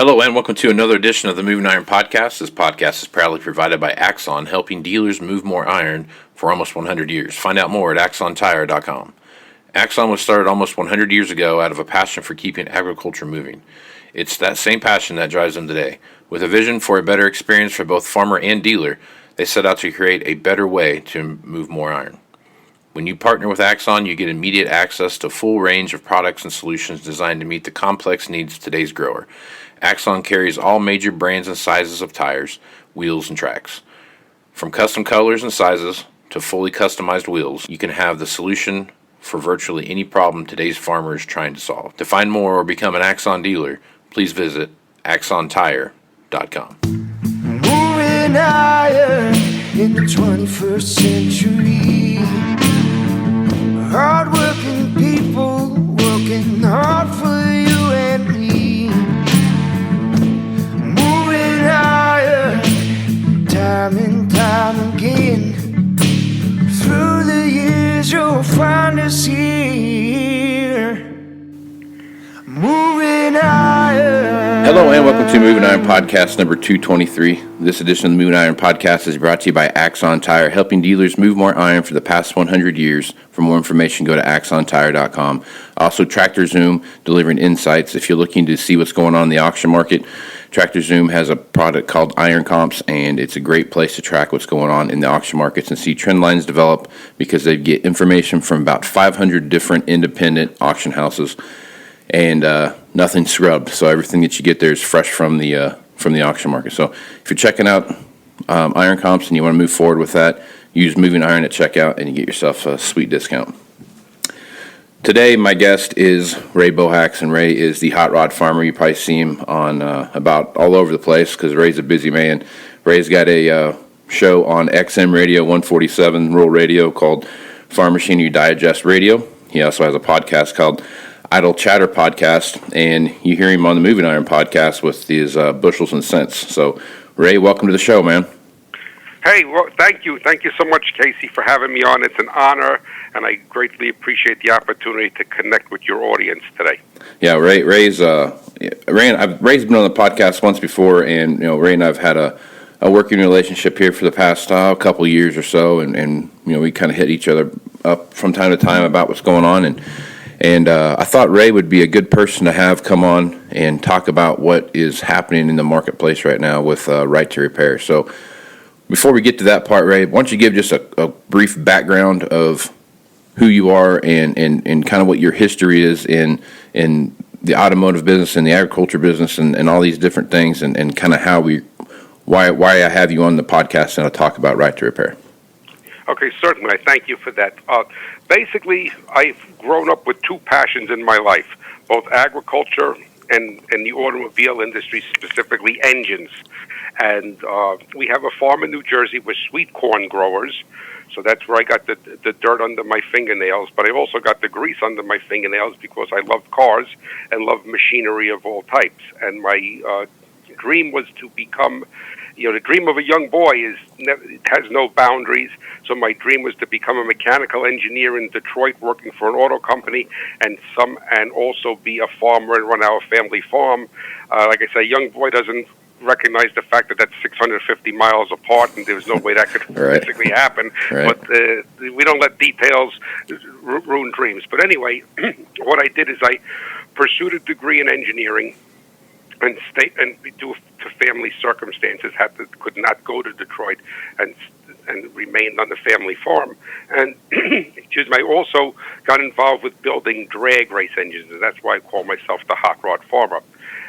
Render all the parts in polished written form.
Hello and welcome to another edition of the Moving Iron Podcast. This podcast is proudly provided by Axon, helping dealers move more iron for almost 100 years. Find out more at axontire.com. Axon was started almost 100 years ago out of a passion for keeping agriculture moving. It's that same passion that drives them today. With a vision for a better experience for both farmer and dealer, they set out to create a better way to move more iron. When you partner with Axon, you get immediate access to a full range of products and solutions designed to meet the complex needs of today's grower. Axon carries all major brands and sizes of tires, wheels, and tracks. From custom colors and sizes to fully customized wheels, you can have the solution for virtually any problem today's farmer is trying to solve. To find more or become an Axon dealer, please visit axontire.com. Moving iron in the 21st century. Hard-working people working hard for you and me. Moving iron, time and time again. Through the years you'll find us here. Moving iron. Hello and welcome to Moving Iron Podcast number 223. This edition of the Moving Iron Podcast is brought to you by Axon Tire, helping dealers move more iron for the past 100 years. For more information, go to axontire.com. Also, TractorZoom, delivering insights. If you're looking to see what's going on in the auction market, TractorZoom has a product called Iron Comps, and it's a great place to track what's going on in the auction markets and see trend lines develop because they get information from about 500 different independent auction houses. And nothing scrubbed, so everything that you get there is fresh from the auction market. So if you're checking out Iron Comps and you want to move forward with that, use Moving Iron at checkout and you get yourself a sweet discount. Today, my guest is Ray Bohacz, and Ray is the hot rod farmer. You probably see him on about all over the place because Ray's a busy man. Ray's got a show on XM Radio 147 Rural Radio called Farm Machinery Digest Radio. He also has a podcast called idlechatterpodcast, and you hear him on the Moving Iron Podcast with these bushels and cents. So, Ray, welcome to the show, man. Hey, well, thank you. Thank you so much, Casey, for having me on. It's an honor, and I greatly appreciate the opportunity to connect with your audience today. Yeah, Ray's been on the podcast once before, and Ray and I've had a working relationship here for the past couple of years or so, and we kind of hit each other up from time to time about what's going on, and I thought Ray would be a good person to have come on and talk about what is happening in the marketplace right now with Right to Repair. So before we get to that part, Ray, why don't you give just a brief background of who you are and kind of what your history is in the automotive business and the agriculture business and all these different things and kind of why I have you on the podcast and I'll talk about Right to Repair. Okay, certainly. I thank you for that. Basically, I've grown up with two passions in my life, both agriculture and the automobile industry, specifically engines. And we have a farm in New Jersey with sweet corn growers, so that's where I got the dirt under my fingernails. But I also got the grease under my fingernails because I love cars and love machinery of all types. And my dream was to become... the dream of a young boy has no boundaries. So my dream was to become a mechanical engineer in Detroit, working for an auto company, and also be a farmer and run our family farm. Like I say, a young boy doesn't recognize the fact that that's 650 miles apart, and there's no way that could physically happen. Right. But we don't let details ruin dreams. But anyway, what I did is I pursued a degree in engineering. And due to family circumstances, could not go to Detroit and remained on the family farm. And I also got involved with building drag race engines, and that's why I call myself the hot rod farmer.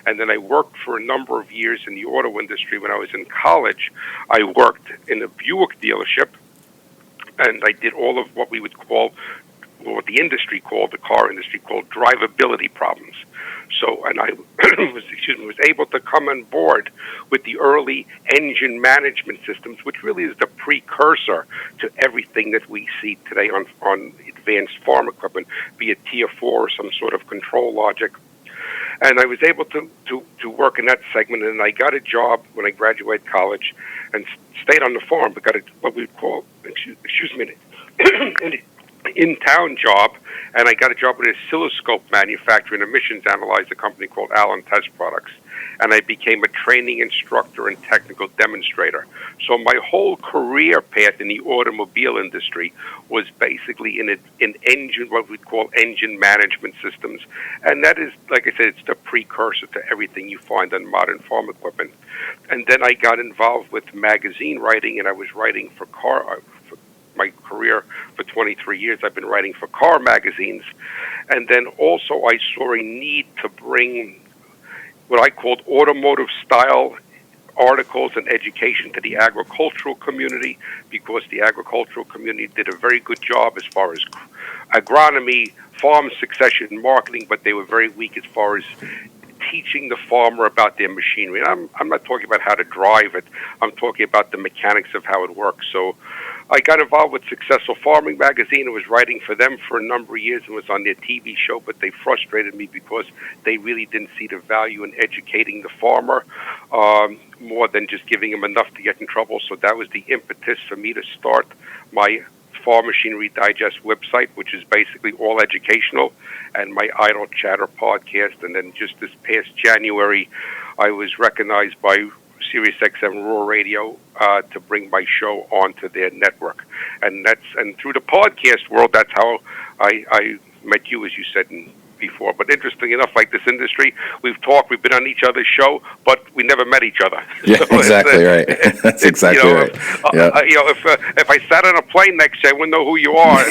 And then I worked for a number of years in the auto industry. When I was in college, I worked in a Buick dealership, and I did all of what we would call, what the industry called, the car industry called, drivability problems. So, and I was able to come on board with the early engine management systems, which really is the precursor to everything that we see today on advanced farm equipment, be it Tier 4 or some sort of control logic. And I was able to work in that segment, and I got a job when I graduated college and stayed on the farm, but got what we would call, an in-town job, and I got a job with an oscilloscope manufacturer and emissions analyzer company called Allen Test Products. and I became a training instructor and technical demonstrator. So my whole career path in the automobile industry was basically in engine, what we call engine management systems. And that is, like I said, it's the precursor to everything you find on modern farm equipment. And then I got involved with magazine writing, and I was writing for my career for 23 years. I've been writing for car magazines. And then also I saw a need to bring what I called automotive style articles and education to the agricultural community, because the agricultural community did a very good job as far as agronomy, farm succession, marketing, but they were very weak as far as teaching the farmer about their machinery. And I'm not talking about how to drive it. I'm talking about the mechanics of how it works. So I got involved with Successful Farming Magazine. I was writing for them for a number of years and was on their TV show, but they frustrated me because they really didn't see the value in educating the farmer more than just giving him enough to get in trouble. So that was the impetus for me to start my Farm Machinery Digest website, which is basically all educational, and my Idle Chatter podcast. And then just this past January, I was recognized by SiriusXM Rural Radio to bring my show onto their network. And through the podcast world, that's how I met you, as you said before. But interesting enough, like this industry, we've talked, we've been on each other's show, but we never met each other. Yeah, so exactly right. That's exactly right. If I sat on a plane next to you, I wouldn't know who you are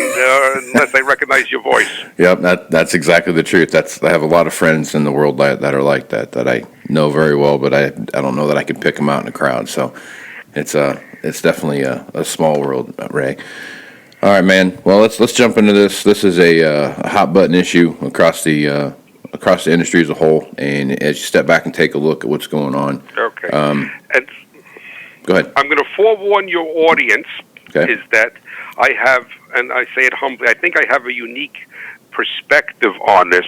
unless I recognize your voice. Yep, that's exactly the truth. I have a lot of friends in the world that are like that I know very well, but I don't know that I could pick them out in a crowd. So it's definitely a small world, Ray. All right, man. Well, let's jump into this. This is a hot button issue across the industry as a whole. And as you step back and take a look at what's going on, okay. And go ahead. I'm going to forewarn your audience is that I have, and I say it humbly, I think I have a unique perspective on this,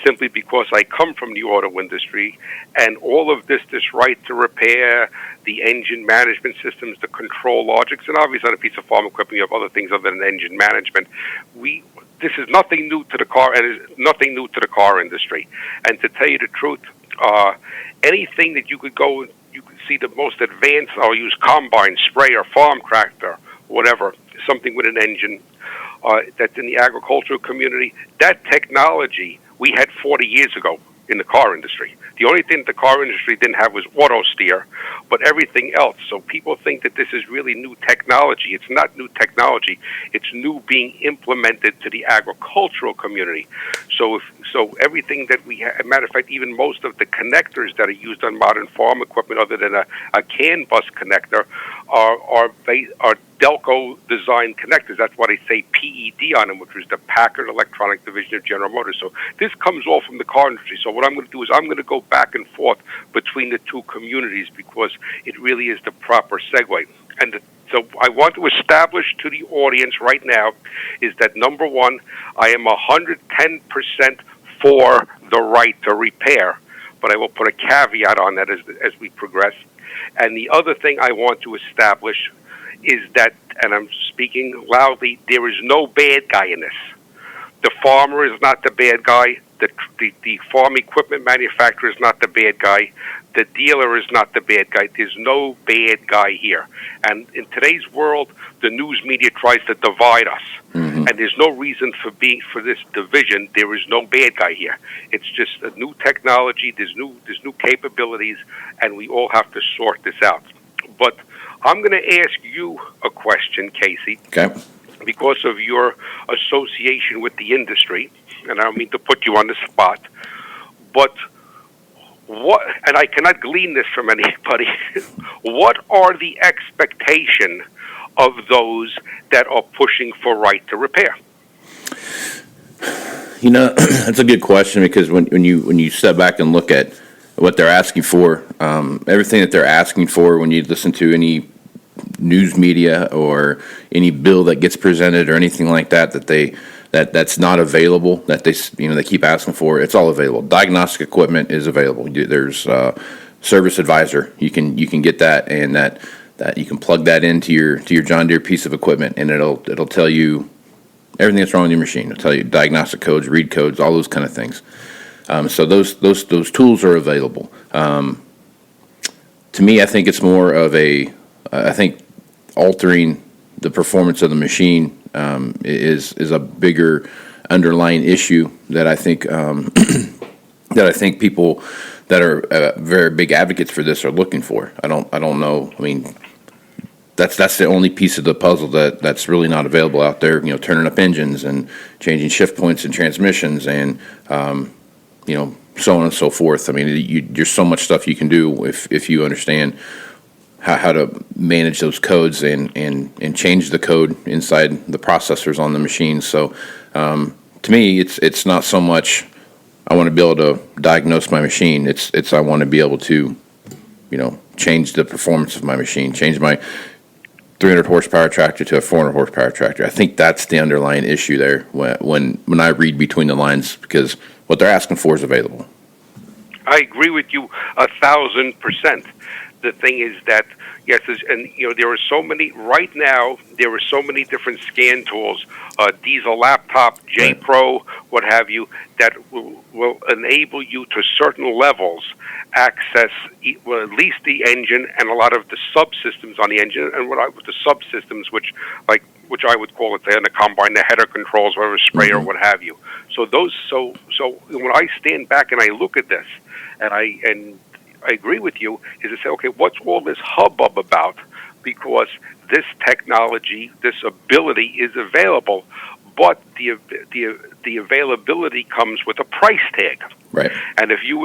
simply because I come from the auto industry, and all of this right to repair, the engine management systems, the control logics, and obviously on a piece of farm equipment you have other things other than engine management. This is nothing new to the car, and is nothing new to the car industry. And to tell you the truth, anything that you could see the most advanced, I'll use combine, sprayer, farm tractor, whatever, something with an engine, that's in the agricultural community, that technology we had 40 years ago in the car industry. The only thing the car industry didn't have was auto steer, but everything else. So people think that this is really new technology. It's not new technology. It's new being implemented to the agricultural community. So everything that we have, matter of fact, even most of the connectors that are used on modern farm equipment, other than a CAN bus connector, are Delco designed connectors. That's why they say PED on them, which is the Packard Electronic Division of General Motors. So this comes all from the car industry. So what I'm going to do is I'm going to go back and forth between the two communities, because it really is the proper segue. And so I want to establish to the audience right now is that, number one, I am 110% for the right to repair, but I will put a caveat on that as we progress. And the other thing I want to establish is that, and I'm speaking loudly, there is no bad guy in this. The farmer is not the bad guy. The farm equipment manufacturer is not the bad guy. The dealer is not the bad guy. There's no bad guy here. And in today's world, the news media tries to divide us. Mm-hmm. And there's no reason for this division. There is no bad guy here. It's just a new technology. There's new capabilities, and we all have to sort this out. But I'm going to ask you a question, Casey. Okay. Because of your association with the industry, and I don't mean to put you on the spot, but what, and I cannot glean this from anybody, what are the expectation of those that are pushing for right to repair? That's a good question, because when you step back and look at what they're asking for, everything that they're asking for, when you listen to any news media or any bill that gets presented or anything like that's not available, that they keep asking for, it's all available. Diagnostic equipment is available. There's Service Advisor. You can get that, and that you can plug that into your John Deere piece of equipment, and it'll tell you everything that's wrong with your machine. It'll tell you diagnostic codes, read codes, all those kind of things. So those tools are available. to me, I think it's more of I think altering the performance of the machine is a bigger underlying issue that I think that I think people that are very big advocates for this are looking for. I don't know. I mean, that's the only piece of the puzzle that's really not available out there. You know, turning up engines and changing shift points and transmissions and you know, so on and so forth. I mean, there's so much stuff you can do if you understand how to manage those codes and change the code inside the processors on the machine. So to me, it's not so much I want to be able to diagnose my machine. It's I want to be able to, you know, change the performance of my machine, change my 300 horsepower tractor to a 400 horsepower tractor. I think that's the underlying issue there when I read between the lines, because what they're asking for is available. I agree with you 1,000%. The thing is that, yes, and you know, there are so many, right now, there are so many different scan tools, Diesel laptop, J Pro, what have you, that will enable you to certain levels access at least the engine and a lot of the subsystems on the engine, and the subsystems, which I would call it, in the combine, the header controls, whatever, sprayer, what have you. So when I stand back and I look at this, and I agree with you, is to say, okay, what's all this hubbub about? Because this technology, this ability is available, but the availability comes with a price tag. Right. And if you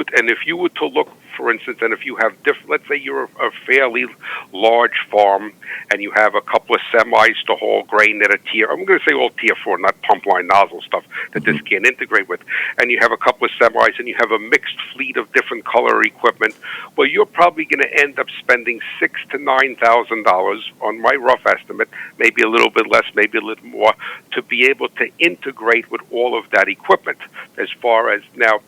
would to look, for instance, and if you have let's say you're a fairly large farm and you have a couple of semis to haul grain that are I'm going to say all tier 4, not pump line nozzle stuff that this can't integrate with, and you have a couple of semis and you have a mixed fleet of different color equipment, well, you're probably going to end up spending $6,000 to $9,000 on my rough estimate, maybe a little bit less, maybe a little more, to be able to integrate with all of that equipment. As far as now,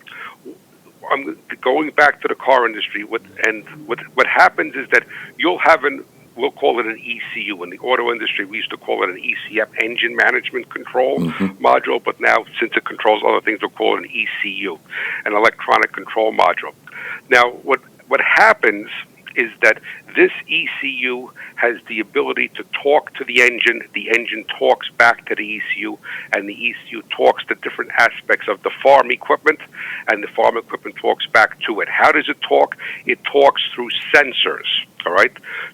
I'm going back to the car industry. What happens is that you'll have we'll call it an ECU. In the auto industry, we used to call it an ECF, engine management control module, but now, since it controls other things, we'll call it an ECU, an electronic control module. Now, what happens is that this ECU has the ability to talk to the engine talks back to the ECU, and the ECU talks to different aspects of the farm equipment, and the farm equipment talks back to it. How does it talk? It talks through sensors, all right?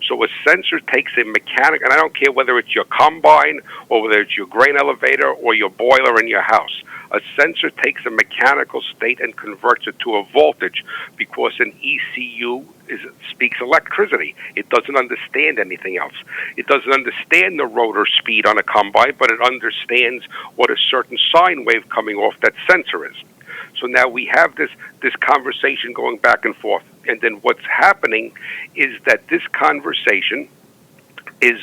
So a sensor takes a mechanic, and I don't care whether it's your combine or whether it's your grain elevator or your boiler in your house. A sensor takes a mechanical state and converts it to a voltage, because an ECU speaks electricity. It doesn't understand anything else. It doesn't understand the rotor speed on a combine, but it understands what a certain sine wave coming off that sensor is. So now we have this conversation going back and forth, and then what's happening is that this conversation is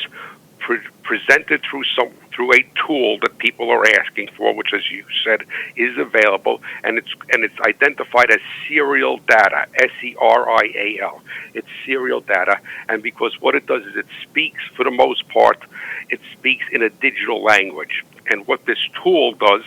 presented through a tool that people are asking for, which, as you said, is available, and it's identified as serial data, SERIAL. It's serial data, and because what it does is it speaks, for the most part, it speaks in a digital language. And what this tool does,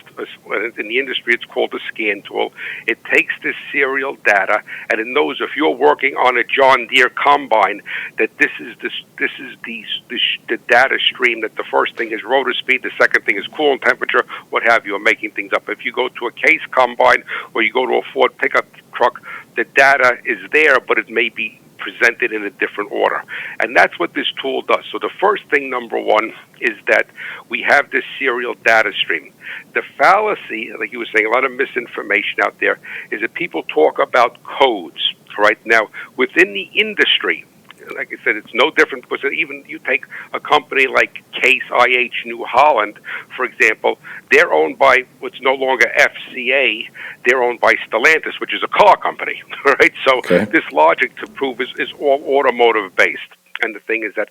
in the industry it's called a scan tool, it takes this serial data, and it knows if you're working on a John Deere combine, that this is the data stream, that the first thing is rotor speed, the second thing is coolant temperature, what have you, or making things up. If you go to a Case combine or you go to a Ford pickup truck, the data is there, but it may be presented in a different order. And that's what this tool does. So the first thing, number one, is that we have this serial data stream. The fallacy, like you were saying, a lot of misinformation out there, is that people talk about codes. Right now, within the industry, like I said, it's no different, because even you take a company like Case IH New Holland, for example, they're owned by what's no longer FCA. They're owned by Stellantis, which is a car company, right? So this logic to prove is all automotive based. And the thing is that,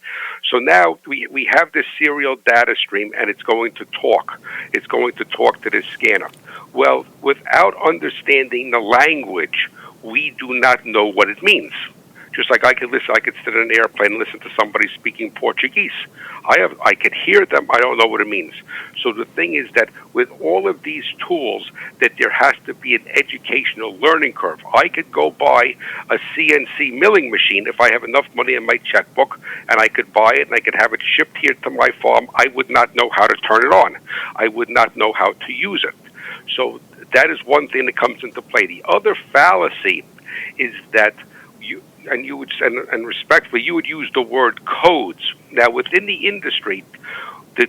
so now we have this serial data stream, and it's going to talk. It's going to talk to this scanner. Well, without understanding the language, we do not know what it means. Just like I could sit in an airplane and listen to somebody speaking Portuguese. I could hear them. I don't know what it means. So the thing is that with all of these tools, that there has to be an educational learning curve. I could go buy a CNC milling machine if I have enough money in my checkbook, and I could buy it and I could have it shipped here to my farm. I would not know how to turn it on. I would not know how to use it. So that is one thing that comes into play. The other fallacy is that and respectfully, you would use the word codes. Now, within the industry, the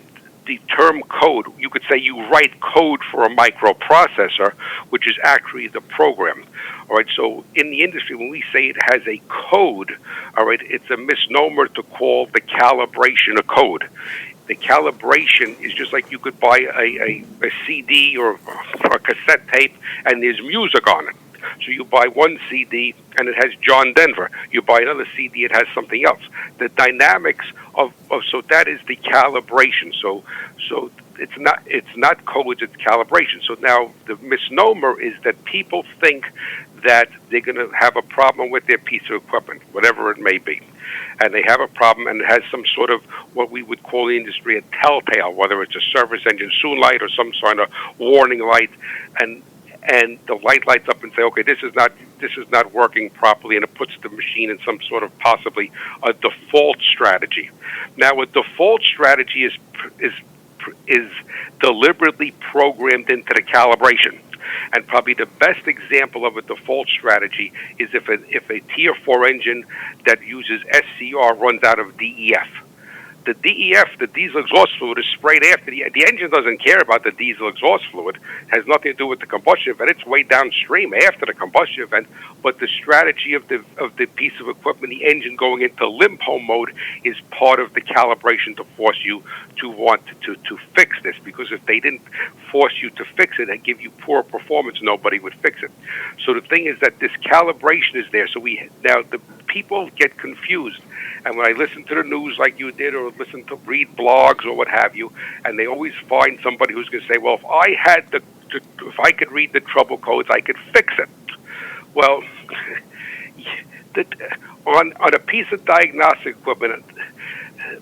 term code, you could say you write code for a microprocessor, which is actually the program. All right, so in the industry, when we say it has a code, all right, it's a misnomer to call the calibration a code. The calibration is just like you could buy a CD or a cassette tape and there's music on it. So you buy one CD and it has John Denver. You buy another CD, it has something else. The dynamics so that is the calibration. So it's not codes, it's calibration. So now the misnomer is that people think that they're going to have a problem with their piece of equipment, whatever it may be. And they have a problem, and it has some sort of what we would call in the industry a telltale, whether it's a service engine soon light or some sort of warning light, and the light lights up and say, okay, this is not working properly, and it puts the machine in some sort of possibly a default strategy. Now, a default strategy is deliberately programmed into the calibration. And probably the best example of a default strategy is if a Tier 4 engine that uses SCR runs out of DEF. The DEF, the diesel exhaust fluid, is sprayed after the engine doesn't care about the diesel exhaust fluid. It has nothing to do with the combustion event. It's way downstream after the combustion event. But the strategy of the piece of equipment, the engine going into limpo mode, is part of the calibration to force you to want to fix this. Because if they didn't force you to fix it and give you poor performance, nobody would fix it. So the thing is that this calibration is there. So now the people get confused. And when I listen to the news like you did, or read blogs or what have you, and they always find somebody who's going to say, well, if I could read the trouble codes, I could fix it. Well, on a piece of diagnostic equipment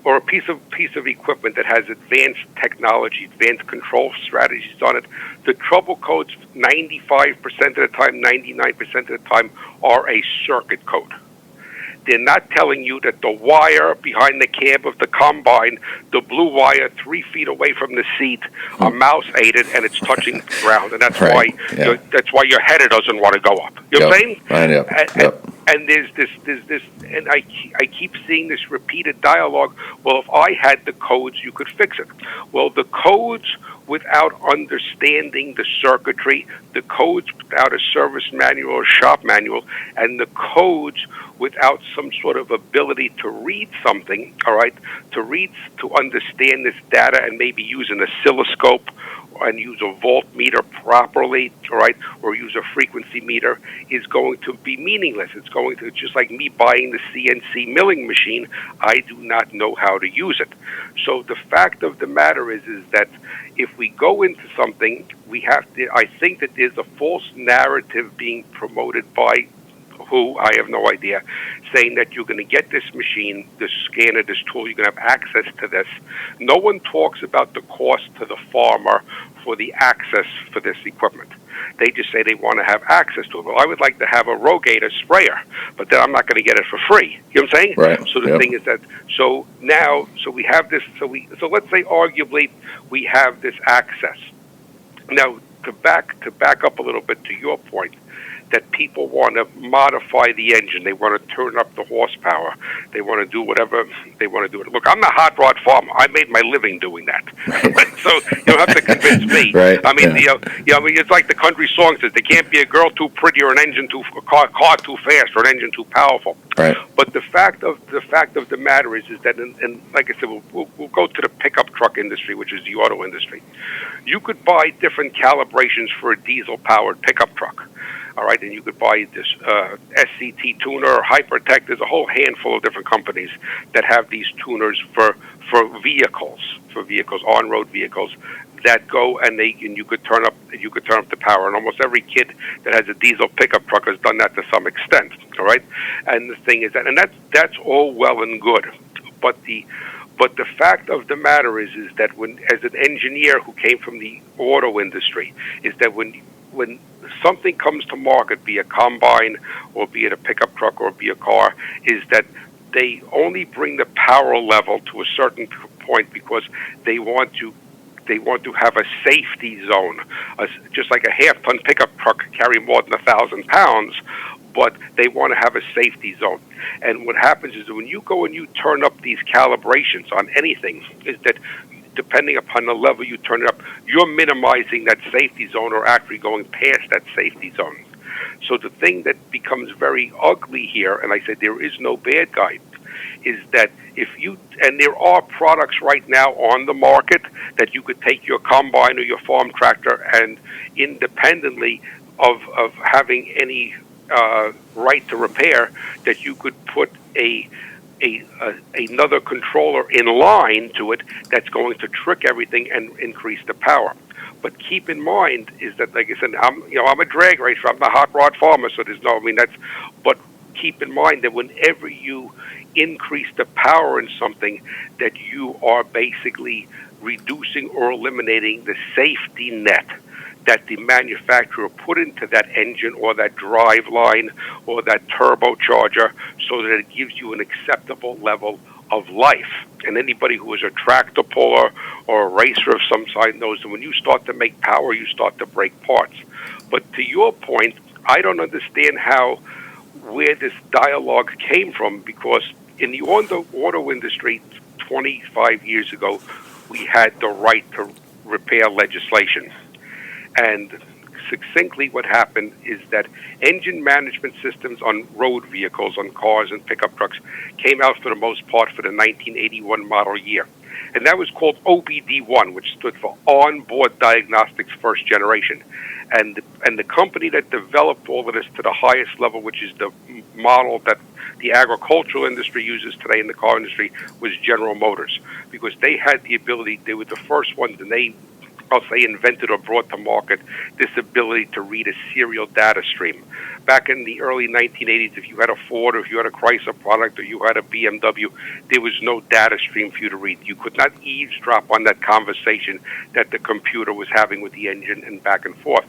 or a piece of equipment that has advanced technology, advanced control strategies on it, the trouble codes 95% of the time, 99% of the time are a circuit code. They're not telling you that the wire behind the cab of the combine, the blue wire 3 feet away from the seat, a mouse ate it and it's touching the ground, and that's why your header doesn't want to go up. You know what I'm saying? And there's this, and I keep seeing this repeated dialogue. Well, if I had the codes, you could fix it. Well, the codes without understanding the circuitry, the codes without a service manual or shop manual, and the codes without some sort of ability to read something, all right, to understand this data and maybe use an oscilloscope and use a voltmeter properly, all right, or use a frequency meter, is going to be meaningless. It's just like me buying the CNC milling machine. I do not know how to use it. So the fact of the matter is that if we go into something, I think that there's a false narrative being promoted by who, I have no idea, saying that you're going to get this machine, this scanner, this tool, you're going to have access to this. No one talks about the cost to the farmer for the access for this equipment. They just say they want to have access to it. Well, I would like to have a Rogator sprayer, but then I'm not going to get it for free. You know what I'm saying? Right. So the thing is that, so we have this, so let's say arguably we have this access. Now, to back up a little bit to your point, that people want to modify the engine. They want to turn up the horsepower. They want to do whatever they want to do. Look, I'm a hot rod farmer. I made my living doing that. So you don't have to convince me. Right. I mean, it's like the country song says, there can't be a girl too pretty or a car too fast or an engine too powerful. Right. But the fact of the matter is that, and like I said, we'll go to the pickup truck industry, which is the auto industry. You could buy different calibrations for a diesel-powered pickup truck. All right, and you could buy this SCT tuner or Hypertech. There's a whole handful of different companies that have these tuners for vehicles, on-road vehicles that go and you could turn up and you could turn up the power. And almost every kid that has a diesel pickup truck has done that to some extent. All right, and the thing is that, and that's all well and good, but the fact of the matter is that when, as an engineer who came from the auto industry, is that when something comes to market, be a combine or be it a pickup truck or be a car, is that they only bring the power level to a certain point because they want to have a safety zone. Just like a half-ton pickup truck carry more than 1,000 pounds, but they want to have a safety zone. And what happens is that when you go and you turn up these calibrations on anything, is that depending upon the level you turn it up, you're minimizing that safety zone or actually going past that safety zone. So the thing that becomes very ugly here, and I said there is no bad guy, is that if you, and there are products right now on the market that you could take your combine or your farm tractor and independently of having any right to repair, that you could put another controller in line to it that's going to trick everything and increase the power. But keep in mind is that, like I said, I'm a drag racer. I'm the hot rod farmer, so there's no. I mean, that's. But keep in mind that whenever you increase the power in something, that you are basically reducing or eliminating the safety net that the manufacturer put into that engine or that drive line or that turbocharger, so that it gives you an acceptable level of life. And anybody who is a tractor puller or a racer of some sort knows that when you start to make power, you start to break parts. But to your point, I don't understand where this dialogue came from, because in the auto industry 25 years ago, we had the right to repair legislation. And succinctly what happened is that engine management systems on road vehicles, on cars and pickup trucks, came out for the most part for the 1981 model year. And that was called OBD1, which stood for Onboard Diagnostics First Generation. And the company that developed all of this to the highest level, which is the model that the agricultural industry uses today in the car industry, was General Motors, because they had the ability, they were the first ones, and they, I'll say, invented or brought to market this ability to read a serial data stream. Back in the early 1980s, if you had a Ford or if you had a Chrysler product or you had a BMW, there was no data stream for you to read. You could not eavesdrop on that conversation that the computer was having with the engine and back and forth.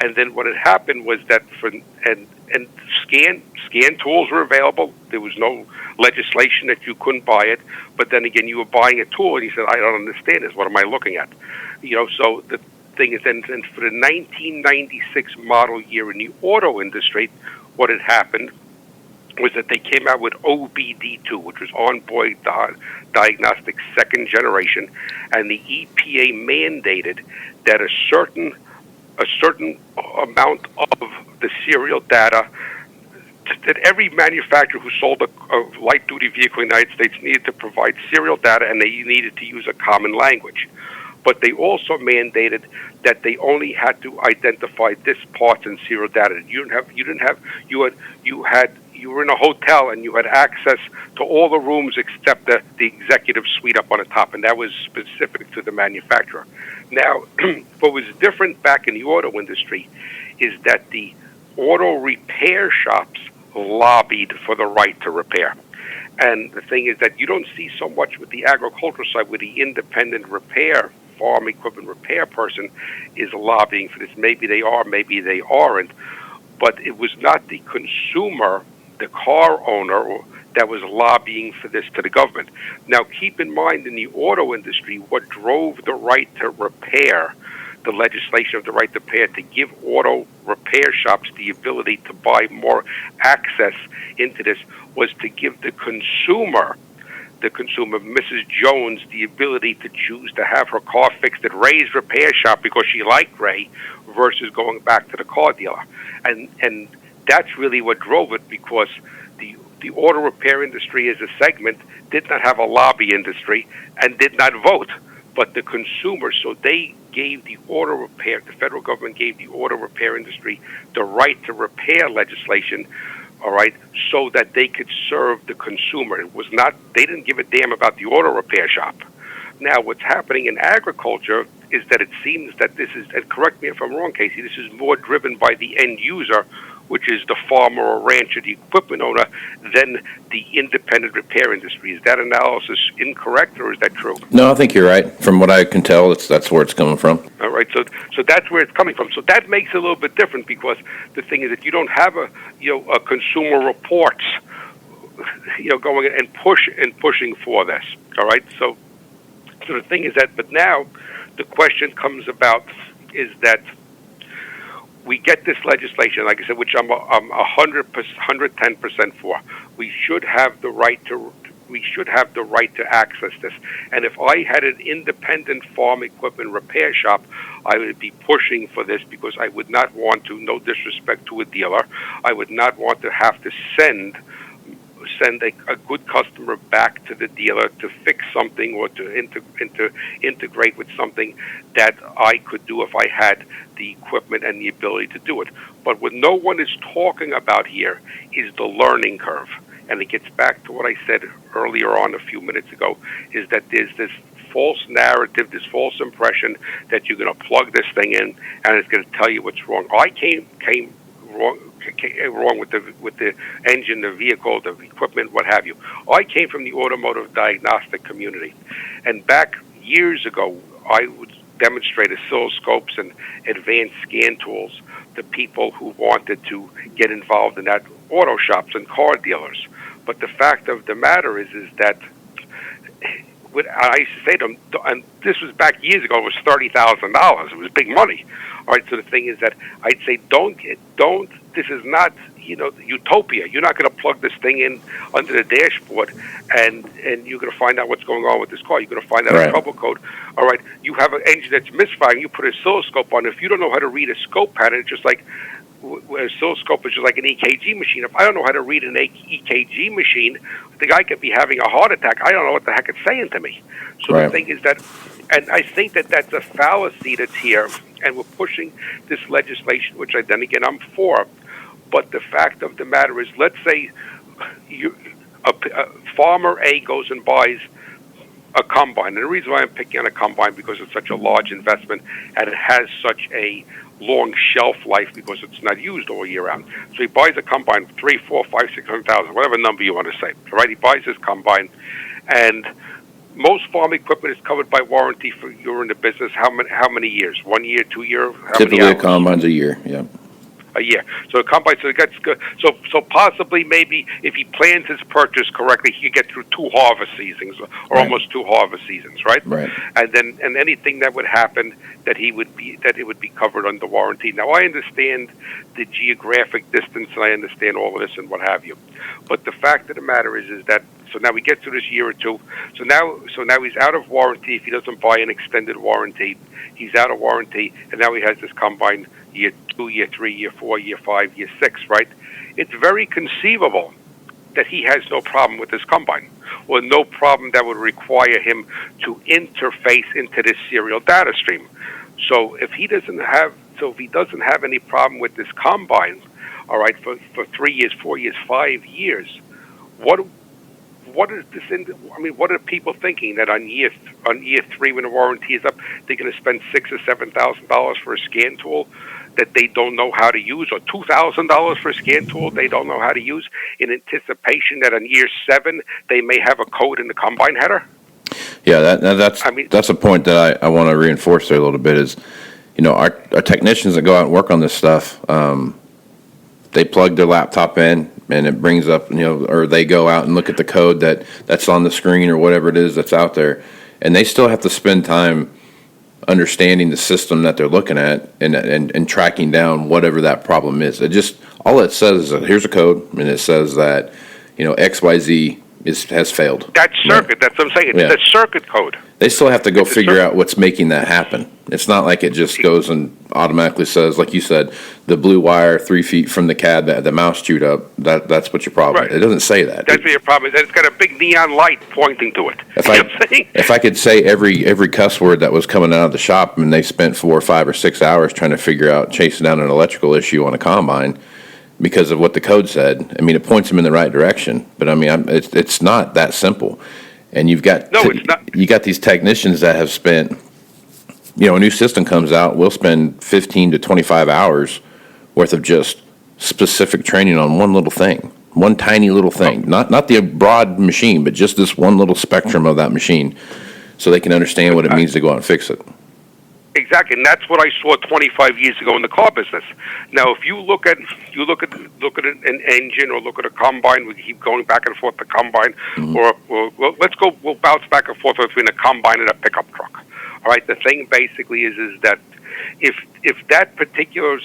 And then what had happened was that scan tools were available. There was no legislation that you couldn't buy it. But then again, you were buying a tool and you said, I don't understand this. What am I looking at? So the thing is, and for the 1996 model year in the auto industry, what had happened was that they came out with OBD2, which was Onboard Diagnostics Second Generation, and the EPA mandated that a certain amount of the serial data, that every manufacturer who sold a light-duty vehicle in the United States needed to provide serial data, and they needed to use a common language. But they also mandated that they only had to identify this parts in serial data. You were in a hotel and you had access to all the rooms except the executive suite up on the top, and that was specific to the manufacturer. Now, what was different back in the auto industry is that the auto repair shops lobbied for the right to repair. And the thing is that you don't see so much with the agricultural side, where the independent farm equipment repair person is lobbying for this. Maybe they are, maybe they aren't. But it was not the consumer, the car owner, that was lobbying for this to the government. Now, keep in mind, in the auto industry, what drove the right to repair, the legislation of the right to repair, to give auto repair shops the ability to buy more access into this, was to give the consumer, Mrs. Jones, the ability to choose to have her car fixed at Ray's repair shop because she liked Ray, versus going back to the car dealer. And that's really what drove it, because the auto repair industry as a segment did not have a lobby industry and did not vote, but the consumer. So they gave the federal government gave the auto repair industry the right to repair legislation, all right, so that they could serve the consumer. It was not, they didn't give a damn about the auto repair shop, Now, what's happening in agriculture is that it seems that this is, and correct me if I'm wrong, Casey, this is more driven by the end user, which is the farmer or rancher, the equipment owner, than the independent repair industry. Is that analysis incorrect, or is that true? No, I think you're right. From what I can tell, that's where it's coming from. All right, so that's where it's coming from. So that makes it a little bit different, because the thing is that you don't have a consumer reports, going and pushing for this. All right, so the thing is that, but now the question comes about is that we get this legislation, like I said, which I'm 110% for. We should have the right to access this. And if I had an independent farm equipment repair shop, I would be pushing for this, because I would not want to, no disrespect to a dealer, I would not want to have to send a good customer back to the dealer to fix something or to integrate with something that I could do if I had the equipment and the ability to do it. But what no one is talking about here is the learning curve. And it gets back to what I said earlier on a few minutes ago, is that there's this false narrative, this false impression that you're going to plug this thing in and it's going to tell you what's wrong. I came wrong with the engine, the vehicle, the equipment, what have you. I came from the automotive diagnostic community, and back years ago, I would demonstrate oscilloscopes and advanced scan tools to people who wanted to get involved in that, auto shops and car dealers. But the fact of the matter is that I used to say to them, and this was back years ago, it was $30,000. It was big money. All right, so the thing is that I'd say don't, this is not, utopia. You're not going to plug this thing in under the dashboard and you're going to find out what's going on with this car. You're going to find out a trouble code. All right, you have an engine that's misfiring, you put an oscilloscope on it. If you don't know how to read a scope pattern, it's just like, an oscilloscope is just like an EKG machine. If I don't know how to read an EKG machine, the guy could be having a heart attack. I don't know what the heck it's saying to me. So The thing is that, and I think that that's a fallacy that's here, and we're pushing this legislation, which then again I'm for. But the fact of the matter is, let's say farmer A goes and buys a combine. And the reason why I'm picking on a combine, because it's such a large investment and it has such a long shelf life because it's not used all year round. So he buys a combine, 3, 4, 5, 600,000, whatever number you want to say. Right? He buys his combine, and most farm equipment is covered by warranty for you're in the business. How many years? 1 year, 2 years? Typically, a combine's a year. Yeah. A year. So the combine, so it gets good. So possibly, maybe if he plans his purchase correctly, he could get through 2 harvest seasons, or almost 2 harvest seasons, right? Right. And anything that would happen, that it would be covered under warranty. Now I understand the geographic distance, and I understand all of this and what have you. But the fact of the matter is that, so now we get through this year or two. So now he's out of warranty. If he doesn't buy an extended warranty, he's out of warranty, and now he has this combine year 2, year 3, year 4, year 5, year 6, right? It's very conceivable that he has no problem with this combine, or no problem that would require him to interface into this serial data stream. So if he doesn't have any problem with this combine, all right, for 3 years, 4 years, 5 years, what is this? What are people thinking that on year 3, when the warranty is up, they're going to spend $6,000 or $7,000 for a scan tool that they don't know how to use, or $2,000 for a scan tool they don't know how to use, in anticipation that on year 7 they may have a code in the combine header? Yeah, that's a point that I want to reinforce there a little bit. Is our technicians that go out and work on this stuff, they plug their laptop in, and it brings up, or they go out and look at the code that's on the screen or whatever it is that's out there, and they still have to spend time understanding the system that they're looking at and tracking down whatever that problem is. All it says is that here's a code, and it says that XYZ has failed. That circuit, that's what I'm saying. It's a circuit code. They still have to go figure out what's making that happen. It's not like it just goes and automatically says, like you said, the blue wire 3 feet from the CAD that the mouse chewed up, that's what your problem is. It doesn't say that. That's what your problem is. It's got a big neon light pointing to it. If I could say every cuss word that was coming out of the shop, and they spent 4 or 5 or 6 hours trying to figure out, chasing down an electrical issue on a combine because of what the code said, it points them in the right direction. But it's not that simple. And you've got No, it's not. you got these technicians that have spent, a new system comes out, we'll spend 15 to 25 hours worth of just specific training on one little thing, one tiny little thing, not the broad machine, but just this one little spectrum of that machine, so they can understand what it means to go out and fix it. Exactly, and that's what I saw 25 years ago in the car business. Now, if you look at an engine or look at a combine, we keep going back and forth the combine, or well, we'll bounce back and forth between a combine and a pickup truck. All right, the thing basically is that if that particular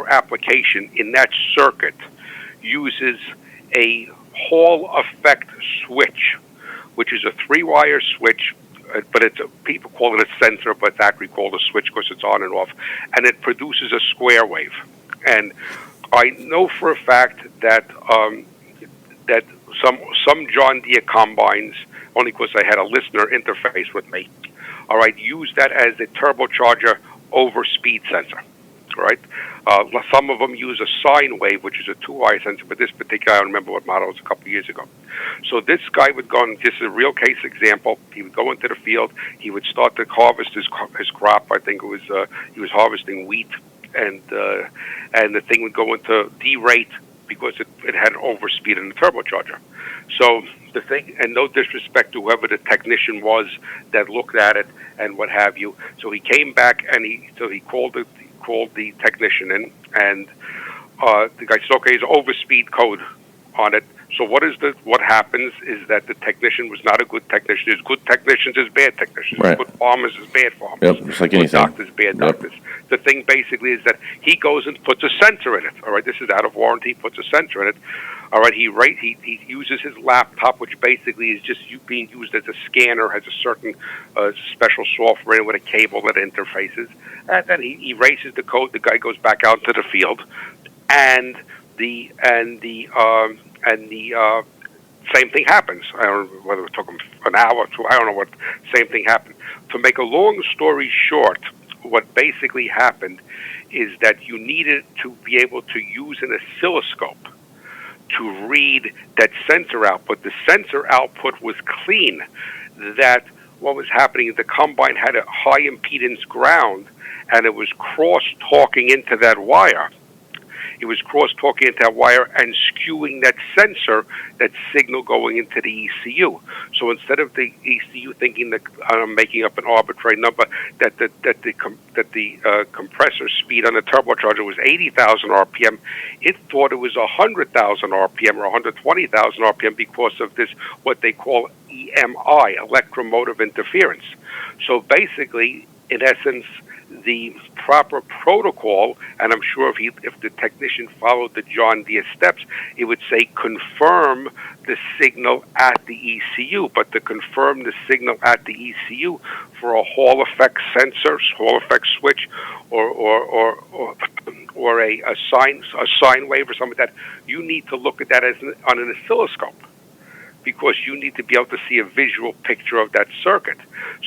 application in that circuit uses a Hall effect switch, which is a 3-wire switch. But people call it a sensor, but it's actually called a switch because it's on and off, and it produces a square wave. And I know for a fact that that some John Deere combines, only because I had a listener interface with me, all right, use that as a turbocharger over speed sensor. Right? Some of them use a sine wave, which is a 2-wire sensor, but this particular, I don't remember what model it was a couple of years ago. So this guy would go, and this is a real case example, he would go into the field, he would start to harvest his crop. I think it was he was harvesting wheat, and the thing would go into derate because it had an overspeed in the turbocharger. So the thing, and no disrespect to whoever the technician was that looked at it and what have you. So he came back and he called the technician in, and the guy said, okay, there's overspeed code on it. So what happens is that the technician was not a good technician. There's good technicians, there's bad technicians. Right. Good farmers, there's bad farmers. Yep, just like anything. Good doctors, bad doctors. The thing basically is that he goes and puts a sensor in it. All right, this is out of warranty. Puts a sensor in it. All right, he uses his laptop, which basically is just being used as a scanner, has a certain special software with a cable that interfaces, and then he erases the code. The guy goes back out to the field, and the same thing happens. I don't know whether it took him an hour or two. I don't know what. Same thing happened. To make a long story short, what basically happened is that you needed to be able to use an oscilloscope to read that sensor output. The sensor output was clean. That what was happening is the combine had a high impedance ground, and it was cross-talking into that wire. It was cross-talking into that wire and skewing that sensor, that signal going into the ECU. So instead of the ECU thinking that I'm making up an arbitrary number, that the compressor speed on the turbocharger was 80,000 RPM, it thought it was 100,000 RPM or 120,000 RPM because of this what they call EMI, electromotive interference. So basically, in essence, the proper protocol, and I'm sure if the technician followed the John Deere steps, it would say confirm the signal at the ECU. But to confirm the signal at the ECU for a Hall effect sensor, Hall effect switch, or a sine wave or something like that, you need to look at that on an oscilloscope, because you need to be able to see a visual picture of that circuit.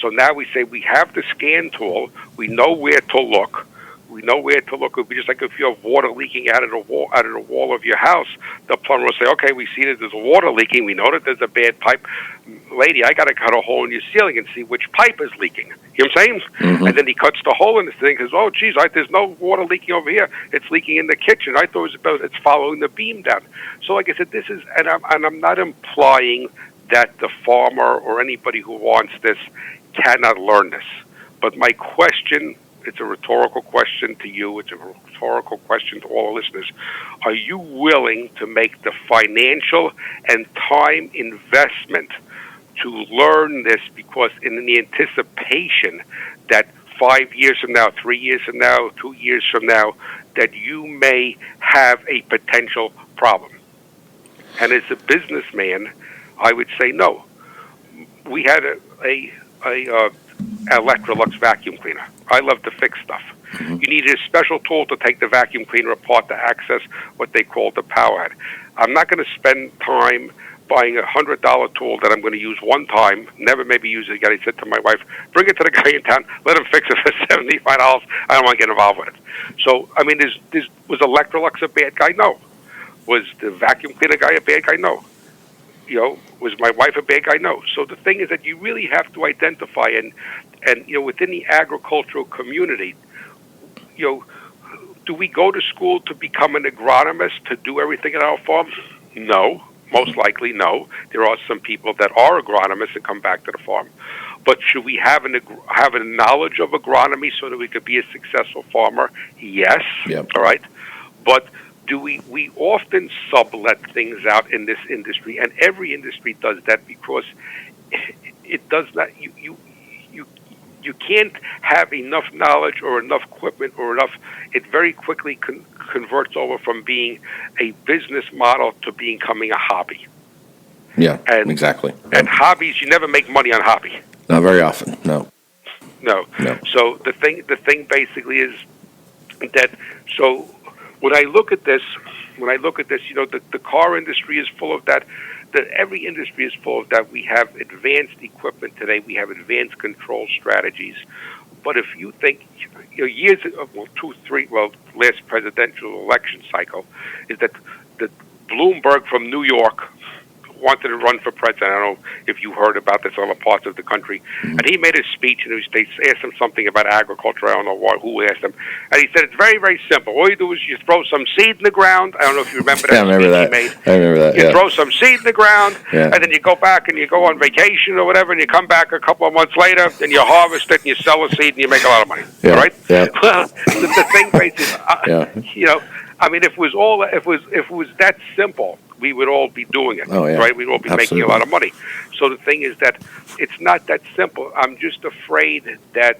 So now we say we have the scan tool, we know where to look. We know where to look. It would be just like if you have water leaking out of the wall of your house, the plumber will say, okay, we see that there's water leaking. We know that there's a bad pipe. Lady, I got to cut a hole in your ceiling and see which pipe is leaking. You know what I'm saying? Mm-hmm. And then he cuts the hole in the thing and says, oh, geez, there's no water leaking over here. It's leaking in the kitchen. I thought it's following the beam down. So like I said, this is, and I'm not implying that the farmer or anybody who wants this cannot learn this. But my question, it's a rhetorical question to you. It's a rhetorical question to all the listeners. Are you willing to make the financial and time investment to learn this, because in the anticipation that 5 years from now, 3 years from now, 2 years from now, that you may have a potential problem? And as a businessman, I would say no. We had a Electrolux vacuum cleaner. I love to fix stuff. Mm-hmm. You needed a special tool to take the vacuum cleaner apart to access what they call the power head. I'm not going to spend time buying a $100 tool that I'm going to use one time, never maybe use it again. I said to my wife, bring it to the guy in town, let him fix it for $75. I don't want to get involved with it. So, I mean, was Electrolux a bad guy? No. Was the vacuum cleaner guy a bad guy? No. Was my wife a bad guy? No. So the thing is that you really have to identify, and within the agricultural community, do we go to school to become an agronomist to do everything at our farms? No. Most likely, no. There are some people that are agronomists and come back to the farm. But should we have a knowledge of agronomy so that we could be a successful farmer? Yes. Yep. All right. But we often sublet things out in this industry, and every industry does that because it does not. You can't have enough knowledge or enough equipment or enough. It very quickly converts over from being a business model to becoming a hobby. Yeah, exactly. And hobbies, you never make money on hobby. Not very often. No. So the thing basically is that. So when I look at this, the car industry is full of that. Every industry is full of that. We have advanced equipment today. We have advanced control strategies. But if you think, years ago, last presidential election cycle, is that the Bloomberg from New York wanted to run for president. I don't know if you heard about this in other parts of the country. Mm-hmm. And he made a speech, and they asked him something about agriculture. I don't know who asked him. And he said, it's very, very simple. All you do is you throw some seed in the ground. I don't know if you remember that. I remember that. I remember that. You throw some seed in the ground, and then you go back and you go on vacation or whatever, and you come back a couple of months later, and you harvest it, and you sell the seed, and you make a lot of money. Yeah. All right? Yeah. Well, the thing basically, I mean, if it was that simple, we would all be doing it, right? We'd all be making a lot of money. So the thing is that it's not that simple. I'm just afraid that,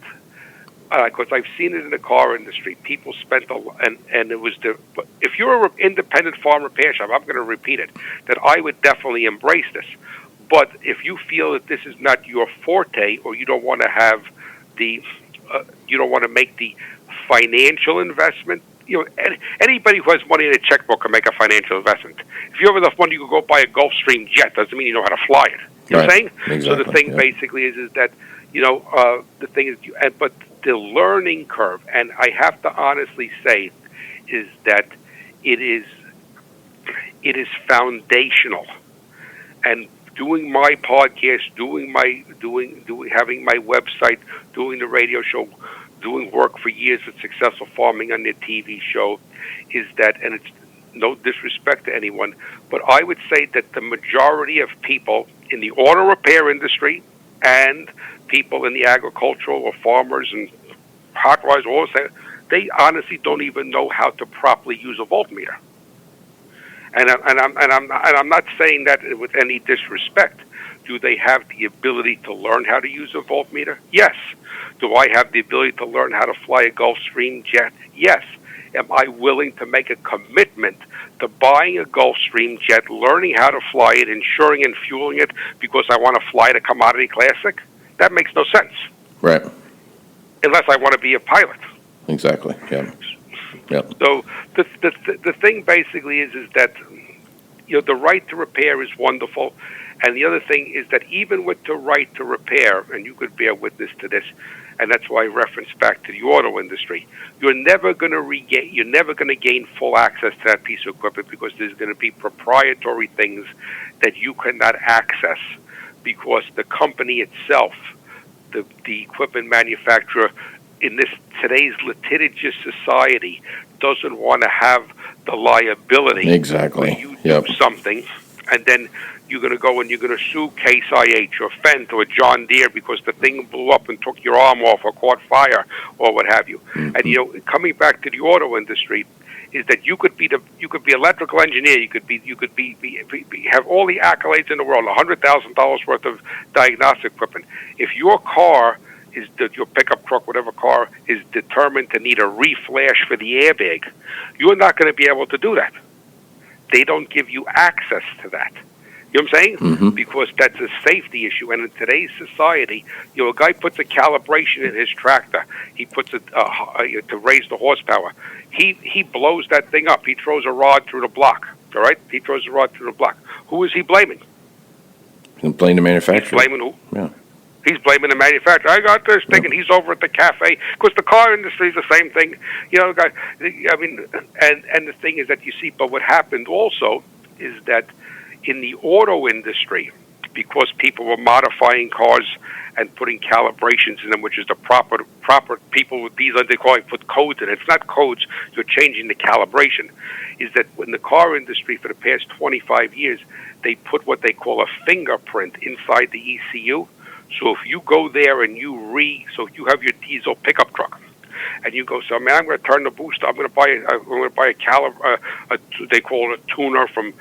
because I've seen it in the car industry, people spent and it was if you're an independent farm repair shop, I'm going to repeat it, that I would definitely embrace this. But if you feel that this is not your forte, or you don't want to have you don't want to make the financial investment. Anybody who has money in a checkbook can make a financial investment. If you have enough money, you can go buy a Gulfstream jet. Doesn't mean you know how to fly it. You know what I'm saying? Exactly. So the thing basically is that, the thing is, but the learning curve, and I have to honestly say, is that it is foundational. And doing my podcast, having my website, doing the radio show, doing work for years at Successful Farming on their TV show, is that, and it's no disrespect to anyone, but I would say that the majority of people in the auto repair industry and people in the agricultural or farmers and hot rods, they honestly don't even know how to properly use a voltmeter. And I'm not saying that with any disrespect. Do they have the ability to learn how to use a voltmeter? Yes. Do I have the ability to learn how to fly a Gulfstream jet? Yes. Am I willing to make a commitment to buying a Gulfstream jet, learning how to fly it, insuring and fueling it because I want to fly the Commodity Classic? That makes no sense. Right. Unless I want to be a pilot. Exactly. Yeah. Yep. So the thing basically is that the right to repair is wonderful. And the other thing is that even with the right to repair, and you could bear witness to this, and that's why I reference back to the auto industry, you're never going to gain full access to that piece of equipment because there's going to be proprietary things that you cannot access because the company itself, the equipment manufacturer, in today's litigious society, doesn't want to have the liability. Exactly. When you do something, and then you're going to go and you're going to sue Case IH or Fendt or John Deere because the thing blew up and took your arm off or caught fire or what have you. Mm-hmm. And coming back to the auto industry, is that you could be electrical engineer, you could have all the accolades in the world, $100,000 worth of diagnostic equipment. If your car your pickup truck, whatever car, is determined to need a reflash for the airbag, you're not going to be able to do that. They don't give you access to that. You know what I'm saying? Mm-hmm. Because that's a safety issue. And in today's society, a guy puts a calibration in his tractor. He puts it to raise the horsepower. He blows that thing up. He throws a rod through the block. All right? He throws a rod through the block. Who is he blaming? He's blaming the manufacturer. He's blaming who? Yeah. He's blaming the manufacturer. I got this thing, and he's over at the cafe. Because the car industry is the same thing. I mean, and the thing is that you see, but what happened also is that In the auto industry, because people were modifying cars and putting calibrations in them, which is the proper people with these, they call it, put codes in it. It's not codes, you're changing the calibration. Is that in the car industry for the past 25 years, they put what they call a fingerprint inside the ECU. So if you go there and so if you have your diesel pickup truck, and you go, so man, I'm going to turn the booster. I'm going to buy they call it a tuner from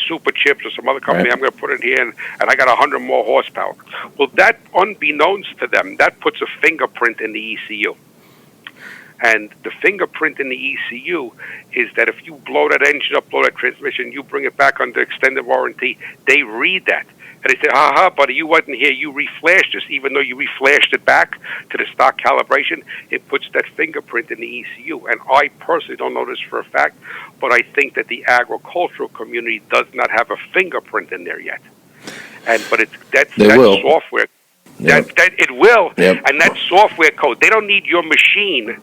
Super Chips or some other company. Right. I'm going to put it here, and I got 100 more horsepower. Well, that, unbeknownst to them, that puts a fingerprint in the ECU. And the fingerprint in the ECU is that if you blow that engine up, blow that transmission, you bring it back under extended warranty, they read that. And they say, buddy, you wasn't here, you reflashed this. Even though you reflashed it back to the stock calibration, it puts that fingerprint in the ECU. And I personally don't know this for a fact, but I think that the agricultural community does not have a fingerprint in there yet. But that's software. Yep. That it will, yep. And that software code. They don't need your machine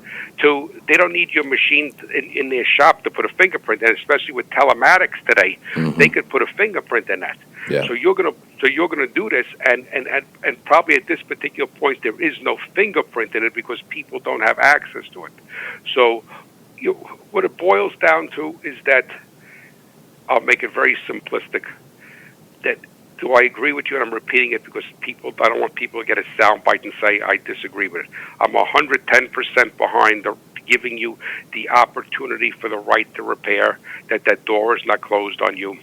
in their shop to put a fingerprint in. Especially with telematics today, they could put a fingerprint in that. Yeah. So you're gonna do this, and probably at this particular point there is no fingerprint in it because people don't have access to it. So what it boils down to is that, I'll make it very simplistic, that. Do I agree with you? And I'm repeating it because I don't want people to get a soundbite and say I disagree with it. I'm 110% behind giving you the opportunity for the right to repair, that door is not closed on you.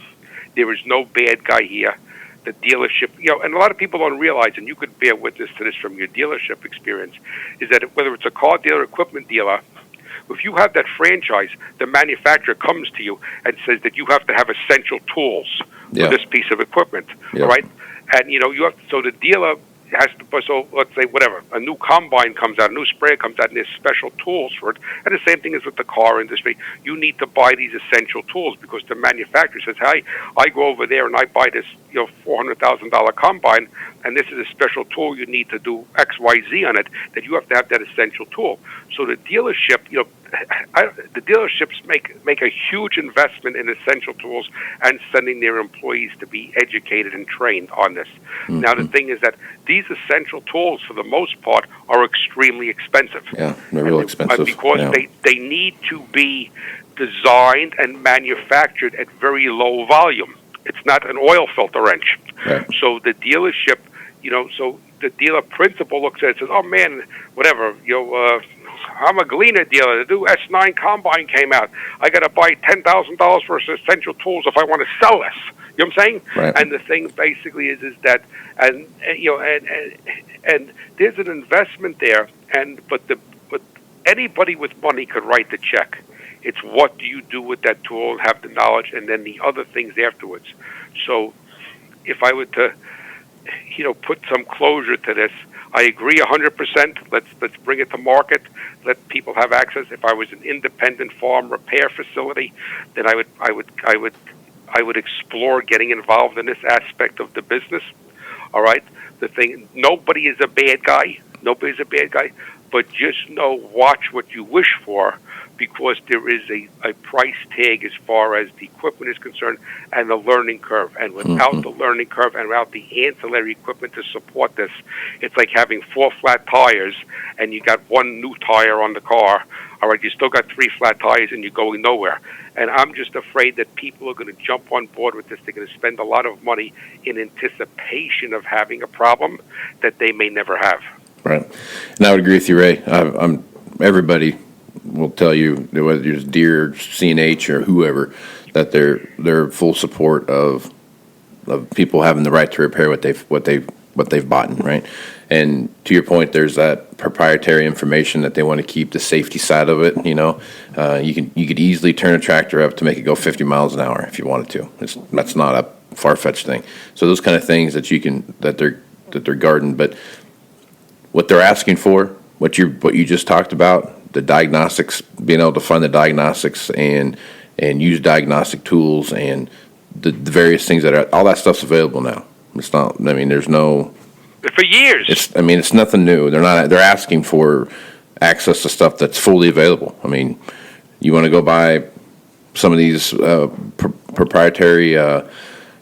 There is no bad guy here. The dealership, and a lot of people don't realize, and you could bear witness to this from your dealership experience, is that whether it's a car dealer, equipment dealer, if you have that franchise, the manufacturer comes to you and says that you have to have essential tools for this piece of equipment, all right? And, so the dealer has to, so let's say whatever, a new combine comes out, a new sprayer comes out, and there's special tools for it. And the same thing is with the car industry. You need to buy these essential tools because the manufacturer says, hey, I go over there and I buy this, $400,000 combine, and this is a special tool. You need to do X, Y, Z on it, that you have to have that essential tool. So the dealership, the dealerships make a huge investment in essential tools and sending their employees to be educated and trained on this. Mm-hmm. Now, the thing is that these essential tools, for the most part, are extremely expensive. Yeah, they're real expensive. Because they need to be designed and manufactured at very low volume. It's not an oil filter wrench. Right. So the dealership, so the dealer principal looks at it and says, oh, man, whatever, I'm a Gleaner dealer. The new S9 combine came out. I got to buy $10,000 for essential tools if I want to sell this. You know what I'm saying? Right. And the thing basically is that, and there's an investment there, but anybody with money could write the check. It's what do you do with that tool and have the knowledge, and then the other things afterwards. So, if I were to, put some closure to this, I agree 100%. Let's bring it to market. Let people have access. If I was an independent farm repair facility, then I would explore getting involved in this aspect of the business. All right. The thing, nobody is a bad guy. Nobody's a bad guy. But just watch what you wish for, because there is a price tag as far as the equipment is concerned and the learning curve. And without the learning curve and without the ancillary equipment to support this, it's like having 4 flat tires and you got 1 new tire on the car. All right, you still got 3 flat tires and you're going nowhere. And I'm just afraid that people are going to jump on board with this. They're going to spend a lot of money in anticipation of having a problem that they may never have. Right. And I would agree with you, Ray. Everybody will tell you, whether it's Deere, CNH, or whoever, that they're full support of people having the right to repair what they've bought, right? And to your point, there's that proprietary information that they want to keep, the safety side of it. You could easily turn a tractor up to make it go 50 miles an hour if you wanted to. That's not a far-fetched thing. So those kind of things that they're guarding, but what they're asking for, what you just talked about, the diagnostics, being able to find the diagnostics and use diagnostic tools and the various things all that stuff's available now. It's not. I mean, there's no. For years. It's nothing new. They're asking for access to stuff that's fully available. I mean, you want to go buy some of these proprietary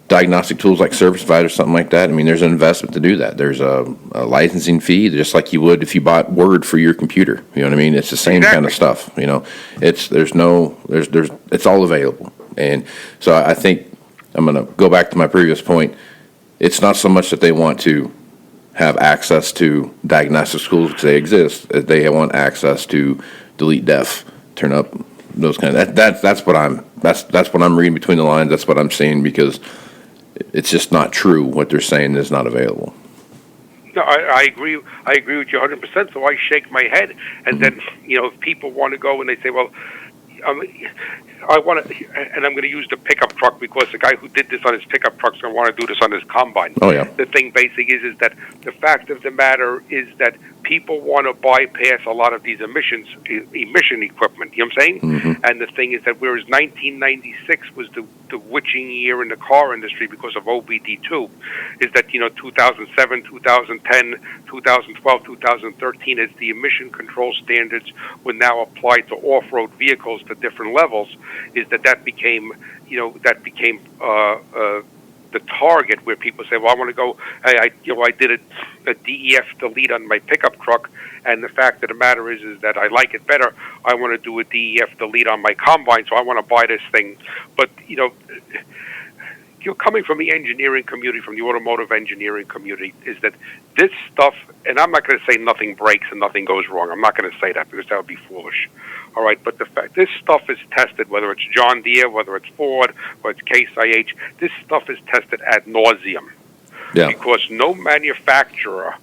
diagnostic tools like Service Advisor or something like that, I mean, there's an investment to do that. There's a licensing fee, just like you would if you bought Word for your computer. You know what I mean? It's the same kind of stuff. You know, it's all available. And so I think I'm going to go back to my previous point. It's not so much that they want to have access to diagnostic tools because they exist. They want access to delete def, turn up those kind of that's what I'm reading between the lines. That's what I'm seeing, because it's just not true what they're saying is not available. No, I agree. I agree with you 100%. So I shake my head, and then if people want to go and they say, well, I want to, and I'm going to use the pickup truck because the guy who did this on his pickup truck is going to want to do this on his combine. Oh yeah. The thing basically is that the fact of the matter is that people want to bypass a lot of these emission equipment. You know what I'm saying? Mm-hmm. And the thing is that whereas 1996 was the witching year in the car industry because of OBD2, is that 2007, 2010, 2012, 2013, as the emission control standards were now applied to off-road vehicles to different levels, is that became the target where people say, well, I want to go, I did a DEF delete on my pickup truck, and the fact of the matter is that I like it better. I want to do a DEF delete on my combine, so I want to buy this thing. But, you're coming from the engineering community, from the automotive engineering community, is that this stuff, and I'm not going to say nothing breaks and nothing goes wrong. I'm not going to say that because that would be foolish. All right, but the fact this stuff is tested, whether it's John Deere, whether it's Ford, whether it's Case IH, this stuff is tested ad nauseum. Yeah. Because no manufacturer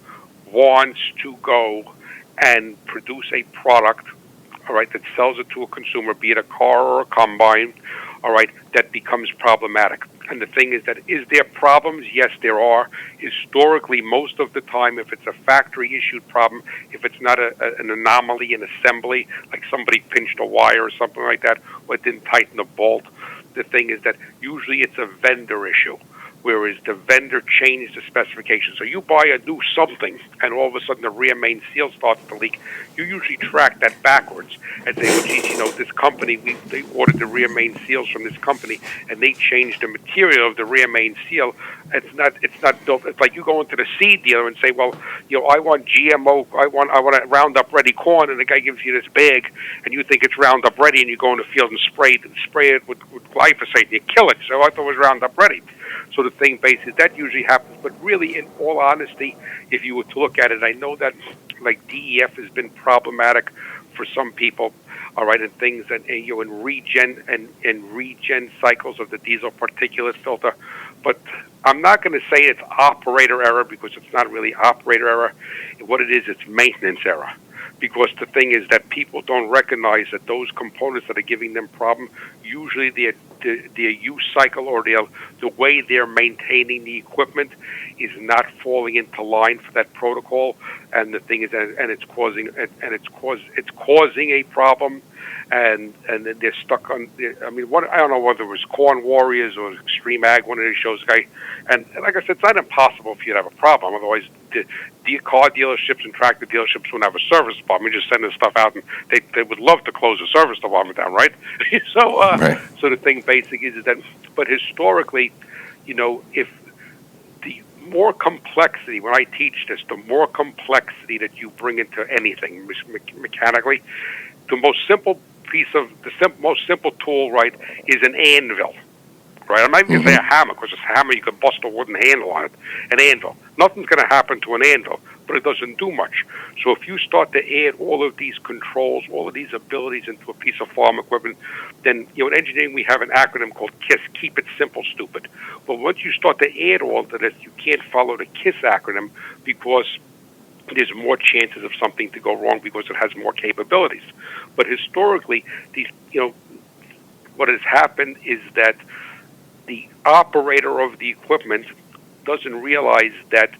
wants to go and produce a product, all right, that sells it to a consumer, be it a car or a combine, all right, that becomes problematic. And the thing is that, is there problems? Yes, there are. Historically, most of the time, if it's a factory-issued problem, if it's not an anomaly in assembly, like somebody pinched a wire or something like that, or it didn't tighten the bolt, the thing is that usually it's a vendor issue, whereas the vendor changed the specification. So you buy a new something, and all of a sudden the rear main seal starts to leak. You usually track that backwards and say, well, geez, this company, they ordered the rear main seals from this company, and they changed the material of the rear main seal. It's not built. It's like you go into the seed dealer and say, well, I want GMO, I want a Roundup Ready corn, and the guy gives you this bag, and you think it's Roundup Ready, and you go in the field and spray it with glyphosate, and you kill it. So I thought it was Roundup Ready. So the thing basically, that usually happens. But really, in all honesty, if you were to look at it, I know that like DEF has been problematic for some people, all right, and things, and in regen cycles of the diesel particulate filter. But I'm not going to say it's operator error, because it's not really operator error. What it is, it's maintenance error. Because the thing is that people don't recognize that those components that are giving them problem, usually their use cycle or the way they're maintaining the equipment is not falling into line for that protocol. And the thing is, and it's causing a problem. And then they're stuck on. I don't know whether it was Corn Warriors or Extreme Ag, one of these shows, guy. And like I said, it's not impossible for you to have a problem. Otherwise, the car dealerships and tractor dealerships wouldn't have a service department. Just send this stuff out, and they would love to close the service department down, right? So the thing basically is that, but historically, if the more complexity, when I teach this, the more complexity that you bring into anything mechanically, the most simple most simple tool, right, is an anvil, right? I'm not even going to say a hammer, because a hammer you can bust a wooden handle on it. An anvil. Nothing's going to happen to an anvil, but it doesn't do much. So if you start to add all of these controls, all of these abilities into a piece of farm equipment, then, in engineering we have an acronym called KISS, Keep It Simple, Stupid. But once you start to add all of this, you can't follow the KISS acronym, because there's more chances of something to go wrong because it has more capabilities. But historically, what has happened is that the operator of the equipment doesn't realize that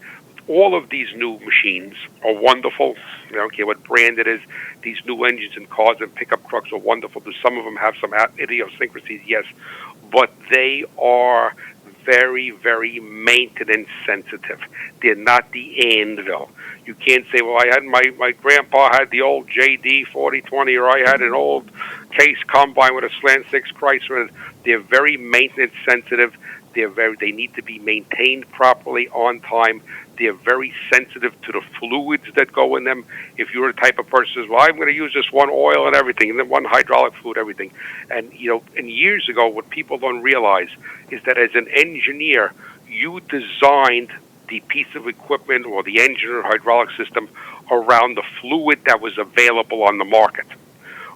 all of these new machines are wonderful. I don't care what brand it is. These new engines and cars and pickup trucks are wonderful. Some of them have some idiosyncrasies, yes, but they are very, very maintenance sensitive. They're not the anvil. You can't say, well, I had my grandpa had the old JD 4020, or I had an old Case combine with a slant 6 Chrysler. They're very maintenance sensitive. They need to be maintained properly on time. They're very sensitive to the fluids that go in them. If you're the type of person who says, well, I'm going to use this one oil and everything, and then one hydraulic fluid, everything. And, and years ago, what people don't realize is that as an engineer, you designed the piece of equipment or the engine or hydraulic system around the fluid that was available on the market.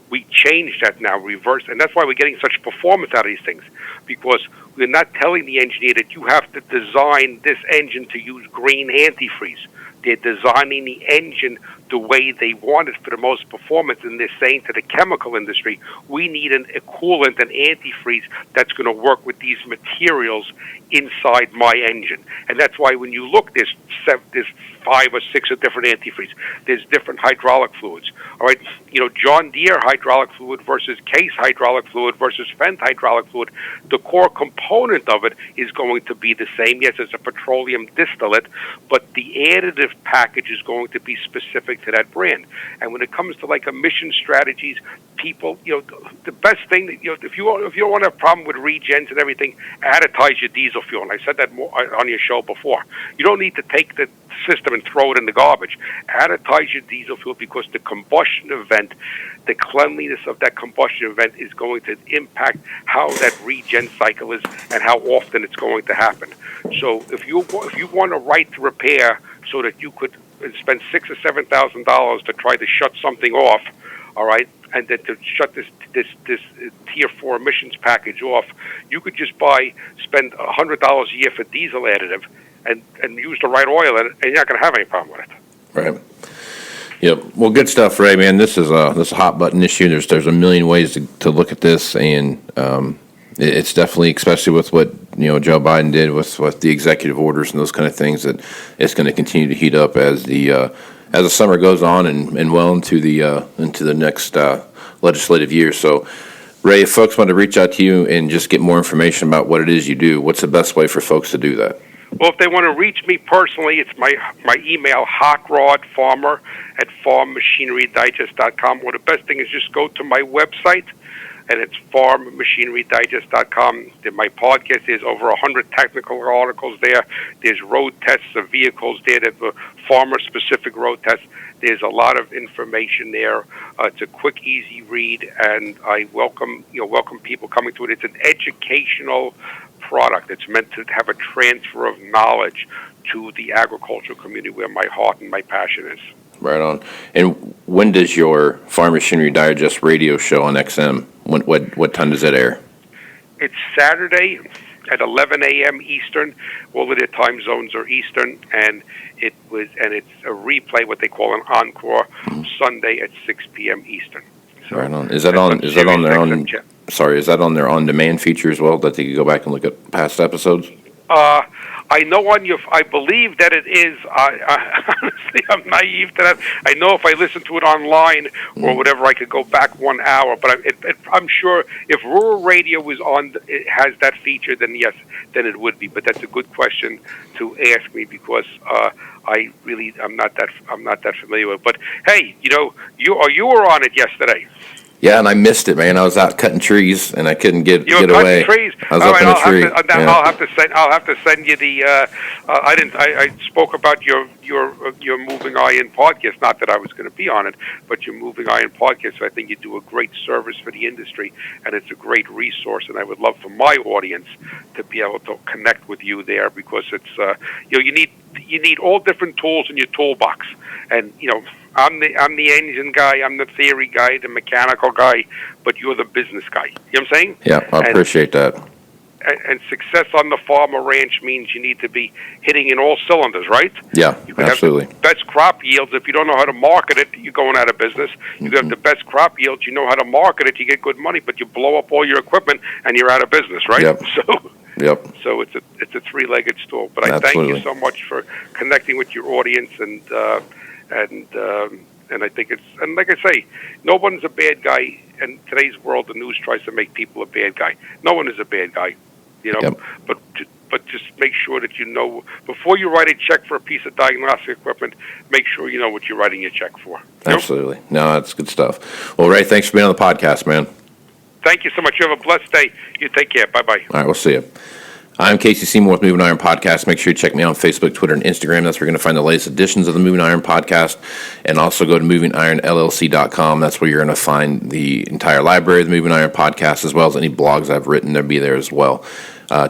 We changed that now, reversed, and that's why we're getting such performance out of these things, because we're not telling the engineer that you have to design this engine to use green antifreeze. They're designing the engine the way they want it for the most performance, and they're saying to the chemical industry, we need an coolant, an antifreeze that's going to work with these materials inside my engine. And that's why when you look, there's 5 or 6 of different antifreeze. There's different hydraulic fluids. All right, John Deere hydraulic fluid versus Case hydraulic fluid versus Fendt hydraulic fluid. The core component of it is going to be the same. Yes, it's a petroleum distillate, but the additive package is going to be specific to that brand. And when it comes to like emission strategies, people, the best thing that, if you don't want to have a problem with regens and everything, additize your diesel fuel. And I said that more on your show before. You don't need to take the system and throw it in the garbage. Additize your diesel fuel, because the combustion event, the cleanliness of that combustion event is going to impact how that regen cycle is and how often it's going to happen. So if you want a right to repair so that you could spend $6,000 or $7,000 to try to shut something off, all right, and then to shut this Tier 4 emissions package off, you could just spend $100 a year for diesel additive and use the right oil in it, and you're not going to have any problem with it. Right. Yep. Well, good stuff, Ray. Man, this is a hot button issue. There's a million ways to look at this, and it's definitely, especially with what Joe Biden did with the executive orders and those kind of things, that it's going to continue to heat up as the summer goes on and well into the next legislative year. So, Ray, if folks want to reach out to you and just get more information about what it is you do, what's the best way for folks to do that? Well, if they want to reach me personally, it's my email, hockrodfarmer@farmmachinerydigest.com. Or the best thing is just go to my website, and it's farmmachinerydigest.com. My podcast, there's over 100 technical articles there. There's road tests of vehicles there that were farmer-specific road tests. There's a lot of information there. It's a quick, easy read, and I welcome people coming to it. It's an educational product. It's meant to have a transfer of knowledge to the agricultural community, where my heart and my passion is. Right on. And when does your Farm Machinery Digest radio show on XM? What time does it air? It's Saturday at 11 a.m. Eastern. All of their time zones are Eastern, and it's a replay, what they call an encore, Sunday at 6 p.m. Eastern. So right on. Is that on their own? Sorry, is that on their on-demand feature as well, that they could go back and look at past episodes? I know I believe that it is. Honestly, I'm naive to that. I know if I listen to it online or whatever, I could go back 1 hour. But I'm sure if rural radio it has that feature, then yes, then it would be. But that's a good question to ask me, because I'm not that familiar with it. But hey, you were on it yesterday. Yeah, and I missed it, man. I was out cutting trees, and I couldn't get away. You were cutting trees. I was up in a tree. I'll have to send you the. I spoke about your Moving Iron podcast. Not that I was going to be on it, but your Moving Iron podcast. So I think you do a great service for the industry, and it's a great resource. And I would love for my audience to be able to connect with you there, because it's you need all different tools in your toolbox, and I'm the engine guy, I'm the theory guy, the mechanical guy, but you're the business guy. You know what I'm saying? Yeah, I appreciate that. And success on the farm or ranch means you need to be hitting in all cylinders, right? Yeah, you can absolutely. have the best crop yields. If you don't know how to market it, you're going out of business. You have the best crop yields, you know how to market it, you get good money, but you blow up all your equipment and you're out of business, right? Yep. So it's a three-legged stool. But I thank you so much for connecting with your audience, and I think and like I say, no one's a bad guy. In today's world, the news tries to make people a bad guy. No one is a bad guy, but just make sure that before you write a check for a piece of diagnostic equipment, make sure you know what you're writing a check for. Absolutely. No, that's good stuff. Well, Ray, thanks for being on the podcast, man. Thank you so much. You have a blessed day. You take care. Bye-bye. All right, we'll see you. I'm Casey Seymour with Moving Iron Podcast. Make sure you check me out on Facebook, Twitter, and Instagram. That's where you're going to find the latest editions of the Moving Iron Podcast. And also go to MovingIronLLC.com. That's where you're going to find the entire library of the Moving Iron Podcast, as well as any blogs I've written. They'll be there as well.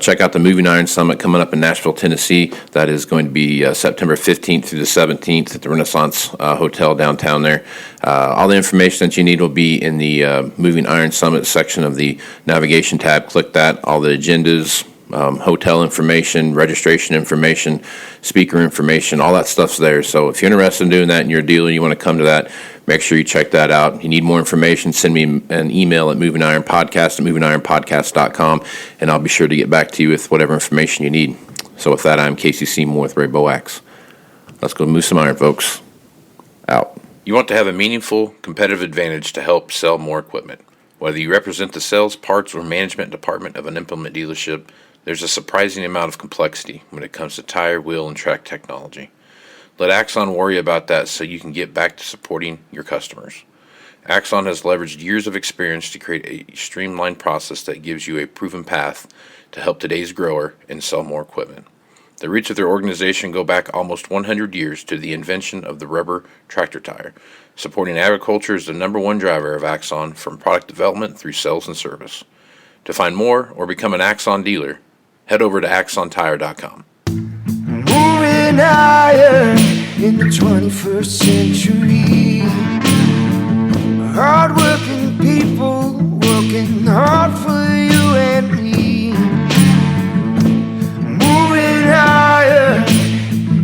Check out the Moving Iron Summit coming up in Nashville, Tennessee. That is going to be September 15th through the 17th at the Renaissance Hotel downtown there. All the information that you need will be in the Moving Iron Summit section of the navigation tab. Click that. All the agendas, hotel information, registration information, speaker information, all that stuff's there. So if you're interested in doing that and you're a dealer and you want to come to that, make sure you check that out. If you need more information, send me an email at MovingIronPodcast at MovingIronPodcast.com, and I'll be sure to get back to you with whatever information you need. So with that, I'm Casey Seymour with Ray Bohacz. Let's go move some iron, folks. Out. You want to have a meaningful competitive advantage to help sell more equipment. Whether you represent the sales, parts, or management department of an implement dealership, there's a surprising amount of complexity when it comes to tire, wheel, and track technology. Let Axon worry about that so you can get back to supporting your customers. Axon has leveraged years of experience to create a streamlined process that gives you a proven path to help today's grower and sell more equipment. The roots of their organization go back almost 100 years to the invention of the rubber tractor tire. Supporting agriculture is the number one driver of Axon, from product development through sales and service. To find more or become an Axon dealer, head over to axontire.com. Moving iron in the 21st century. Hard-working people working hard for you and me. Moving iron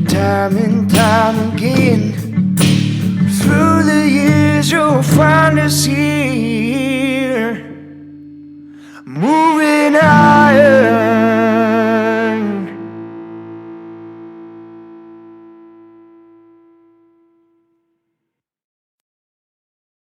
time and time again. Through the years you'll find us here.